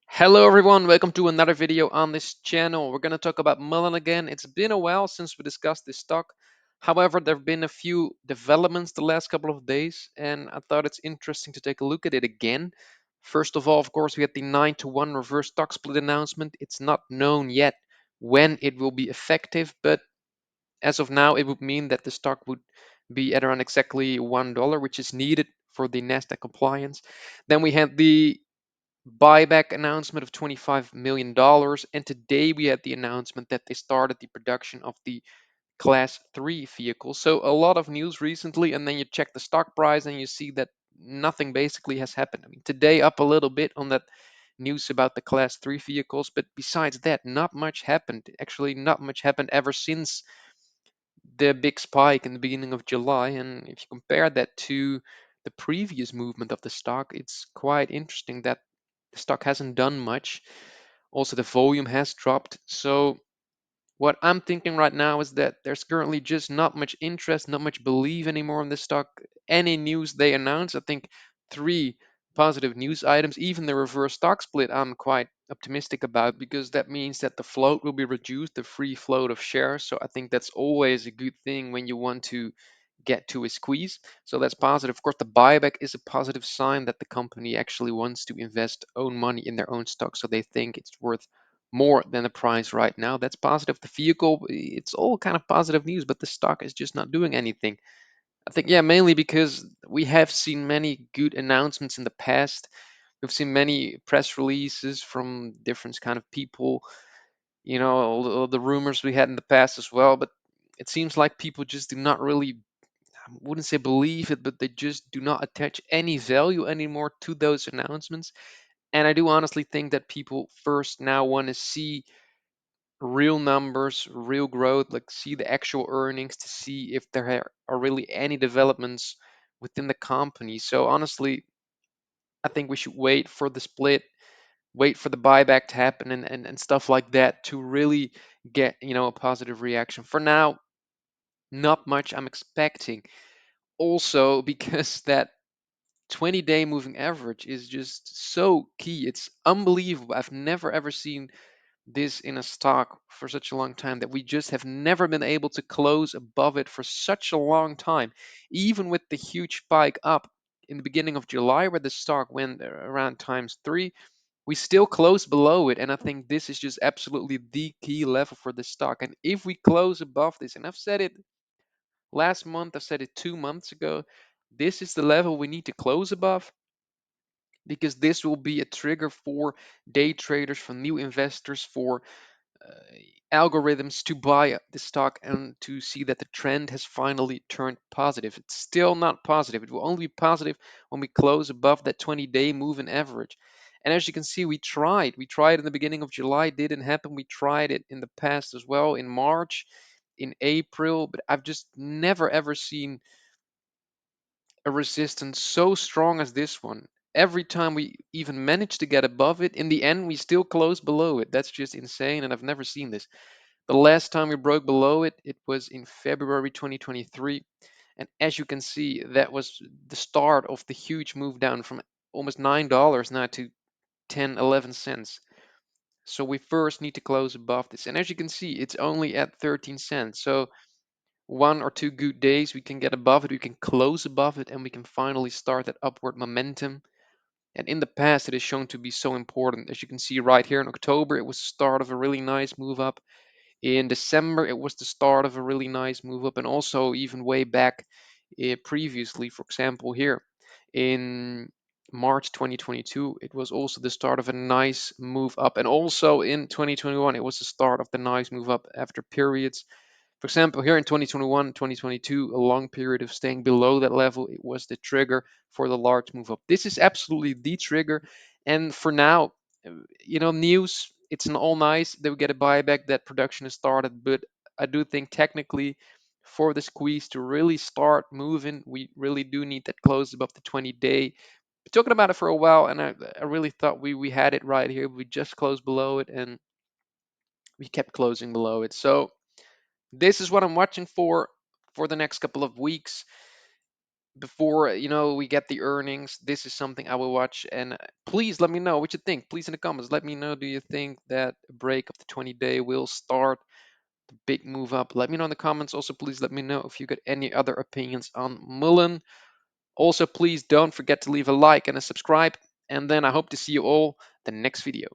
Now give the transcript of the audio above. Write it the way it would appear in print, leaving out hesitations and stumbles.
Hello everyone, welcome to another video on this channel. We're going to talk about Mullen again. It's been a while since we discussed this stock. However, there have been a few developments the last couple of days, and I thought it's interesting to take a look at it again. First of all, of course, we had the 9-to-1 reverse stock split announcement. It's not known yet when it will be effective, but as of now, it would mean that the stock would be at around exactly $1, which is needed for the Nasdaq compliance. Then we had the buyback announcement of $25 million. And today we had the announcement that they started the production of the Class 3 vehicle. So a lot of news recently, and then you check the stock price and you see that nothing basically has happened. I mean, today up a little bit on that news about the Class 3 vehicles, but besides that, not much happened. Actually, not much happened ever since the big spike in the beginning of July. And if you compare that to the previous movement of the stock, it's quite interesting that the stock hasn't done much. Also, the volume has dropped. So, what I'm thinking right now is that there's currently just not much interest, not much belief anymore in the stock. Any news they announce, I think three positive news items, even the reverse stock split, I'm quite optimistic about because that means that the float will be reduced, the free float of shares. So I think that's always a good thing when you want to get to a squeeze. So that's positive. Of course, the buyback is a positive sign that the company actually wants to invest own money in their own stock. So they think it's worth more than the price right now. That's positive. The vehicle, it's all kind of positive news, but the stock is just not doing anything. I think, yeah, mainly because we have seen many good announcements in the past. We've seen many press releases from different kind of people, all the rumors we had in the past as well. But it seems like people just do not really, I wouldn't say believe it, but they just do not attach any value anymore to those announcements. And I do honestly think that people first now want to see real numbers, real growth, like see the actual earnings to see if there are really any developments within the company. So honestly, I think we should wait for the split, wait for the buyback to happen and stuff like that to really get, a positive reaction. For now, not much I'm expecting. Also, because that 20-day moving average is just so key. It's unbelievable. I've never ever seen this in a stock for such a long time that we just have never been able to close above it for such a long time. Even with the huge spike up in the beginning of July, where the stock went around times three, we still close below it. And I think this is just absolutely the key level for the stock. And if we close above this, and I've said it last month, I've said it 2 months ago, this is the level we need to close above because this will be a trigger for day traders, for new investors, for uh, algorithms to buy the stock and to see that the trend has finally turned positive. It's still not positive. It will only be positive when we close above that 20-day moving average. And as you can see, we tried. We tried in the beginning of July, didn't happen. We tried it in the past as well, in March, in April, but I've just never ever seen a resistance so strong as this one. Every time we even manage to get above it, in the end, we still close below it. That's just insane, and I've never seen this. The last time we broke below it, it was in February 2023. And as you can see, that was the start of the huge move down from almost $9 now to 10, 11 cents. So we first need to close above this. And as you can see, it's only at 13 cents. So one or two good days, we can get above it, we can close above it, and we can finally start that upward momentum. And in the past, it is shown to be so important. As you can see right here in October, it was the start of a really nice move up. In December, it was the start of a really nice move up, and also even way back previously, for example, here in March 2022, it was also the start of a nice move up, and also in 2021, it was the start of the nice move up after periods. For example, here in 2021, 2022, a long period of staying below that level, it was the trigger for the large move up. This is absolutely the trigger. And for now, news, it's all nice that we get a buyback, that production has started, but I do think technically for the squeeze to really start moving, we really do need that close above the 20-day. Been talking about it for a while, and I really thought we had it right here. We just closed below it, and we kept closing below it. So this is what I'm watching for the next couple of weeks. before we get the earnings, this is something I will watch. And please let me know what you think. Please in the comments let me know, do you think that a break of the 20-day will start the big move up? Let me know in the comments. Also, please let me know if you got any other opinions on Mullen. Also, please don't forget to leave a like and a subscribe, and then I hope to see you all the next video.